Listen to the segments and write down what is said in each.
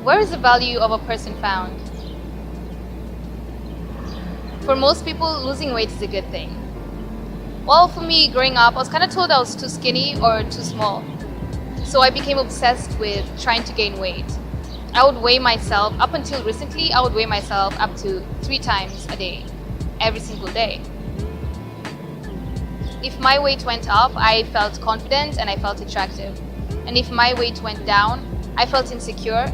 Where is the value of a person found? For most people, losing weight is a good thing. Well, for me, growing up, I was kind of told I was too skinny or too small. So I became obsessed with trying to gain weight. I would weigh myself, up until recently, I would weigh myself up to 3 times a day, every single day. If my weight went up, I felt confident and I felt attractive. And if my weight went down, I felt insecure.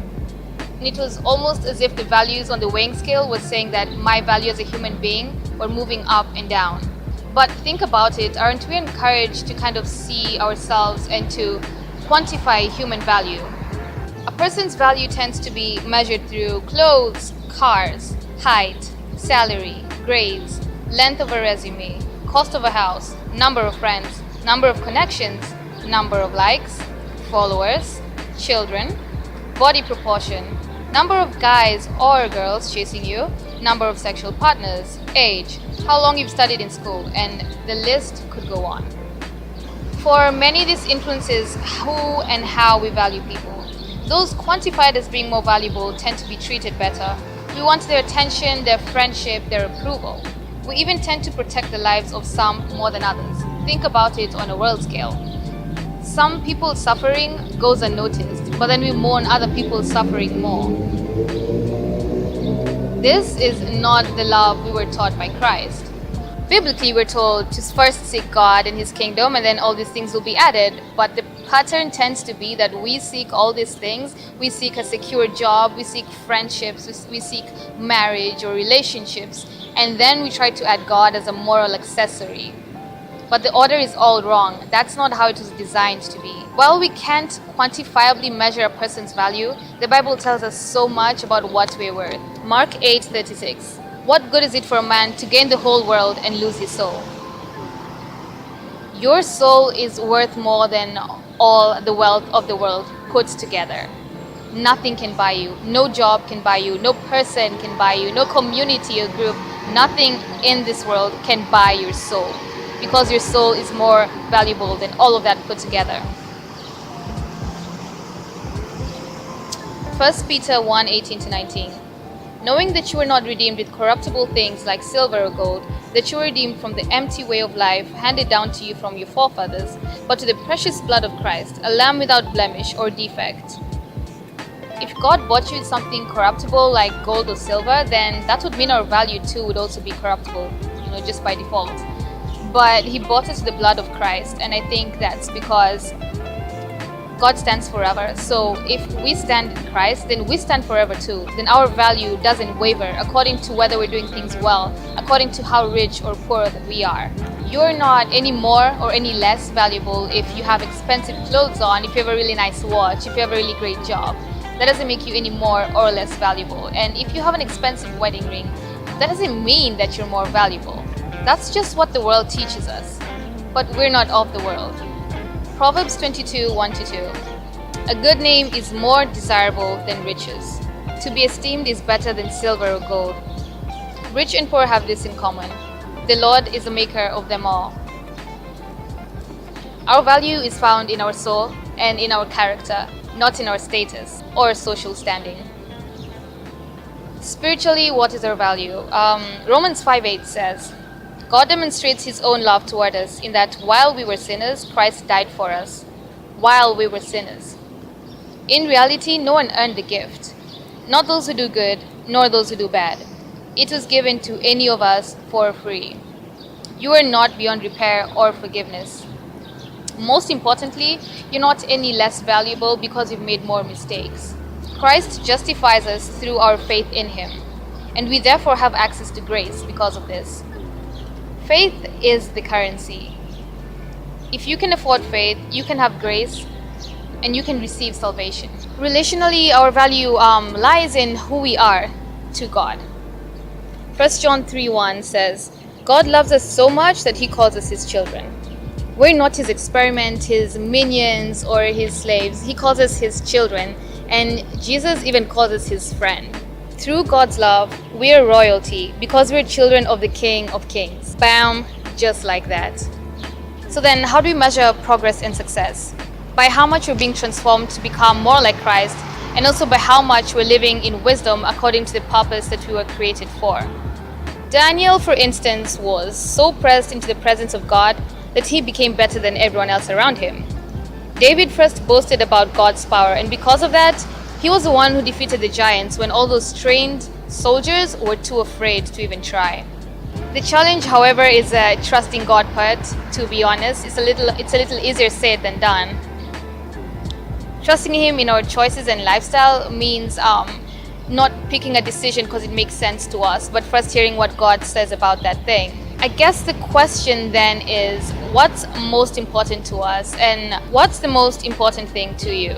And it was almost as if the values on the weighing scale was saying that my value as a human being were moving up and down. But think about it, aren't we encouraged to kind of see ourselves and to quantify human value? A person's value tends to be measured through clothes, cars, height, salary, grades, length of a resume, cost of a house, number of friends, number of connections, number of likes, followers, children, body proportion, number of guys or girls chasing you, number of sexual partners, age, how long you've studied in school, and the list could go on. For many, this influences who and how we value people. Those quantified as being more valuable tend to be treated better. We want their attention, their friendship, their approval. We even tend to protect the lives of some more than others. Think about it on a world scale. Some people's suffering goes unnoticed, but then we mourn other people's suffering more. This is not the love we were taught by Christ. Biblically, we're told to first seek God and His kingdom, and then all these things will be added. But the pattern tends to be that we seek all these things. We seek a secure job, we seek friendships, we seek marriage or relationships, and then we try to add God as a moral accessory. But the order is all wrong. That's not how it was designed to be. While we can't quantifiably measure a person's value, the Bible tells us so much about what we're worth. Mark 8:36. What good is it for a man to gain the whole world and lose his soul? Your soul is worth more than all the wealth of the world put together. Nothing can buy you. No job can buy you. No person can buy you. No community or group. Nothing in this world can buy your soul, because your soul is more valuable than all of that put together. 1 Peter 1:18-19. Knowing that you were not redeemed with corruptible things like silver or gold, that you were redeemed from the empty way of life handed down to you from your forefathers, but to the precious blood of Christ, a lamb without blemish or defect. If God bought you with something corruptible like gold or silver, then that would mean our value too would also be corruptible, just by default. But He bought us with the blood of Christ, and I think that's because God stands forever. So if we stand in Christ, then we stand forever too. Then our value doesn't waver according to whether we're doing things well, according to how rich or poor that we are. You're not any more or any less valuable if you have expensive clothes on, if you have a really nice watch, if you have a really great job. That doesn't make you any more or less valuable. And if you have an expensive wedding ring, that doesn't mean that you're more valuable. That's just what the world teaches us. But we're not of the world. Proverbs 22:1-2. A good name is more desirable than riches. To be esteemed is better than silver or gold. Rich and poor have this in common. The Lord is the maker of them all. Our value is found in our soul and in our character, not in our status or social standing. Spiritually, what is our value? Romans 5:8 says, God demonstrates His own love toward us in that while we were sinners, Christ died for us. While we were sinners. In reality, no one earned the gift. Not those who do good, nor those who do bad. It was given to any of us for free. You are not beyond repair or forgiveness. Most importantly, you're not any less valuable because you've made more mistakes. Christ justifies us through our faith in Him, and we therefore have access to grace because of this. Faith is the currency. If you can afford faith, you can have grace and you can receive salvation. Relationally, our value lies in who we are to God. 1 John 3:1 says, God loves us so much that He calls us His children. We're not His experiment, His minions, or His slaves. He calls us His children, and Jesus even calls us His friend. Through God's love, we are royalty because we're children of the King of Kings. Bam, just like that. So then, how do we measure progress and success? By how much we're being transformed to become more like Christ and also by how much we're living in wisdom according to the purpose that we were created for. Daniel, for instance, was so pressed into the presence of God that he became better than everyone else around him. David first boasted about God's power, and because of that, he was the one who defeated the giants when all those trained soldiers were too afraid to even try. The challenge, however, is a trusting God part. To be honest, it's a little easier said than done. Trusting Him in our choices and lifestyle means not picking a decision because it makes sense to us, but first hearing what God says about that thing. I guess the question then is, what's most important to us, and what's the most important thing to you?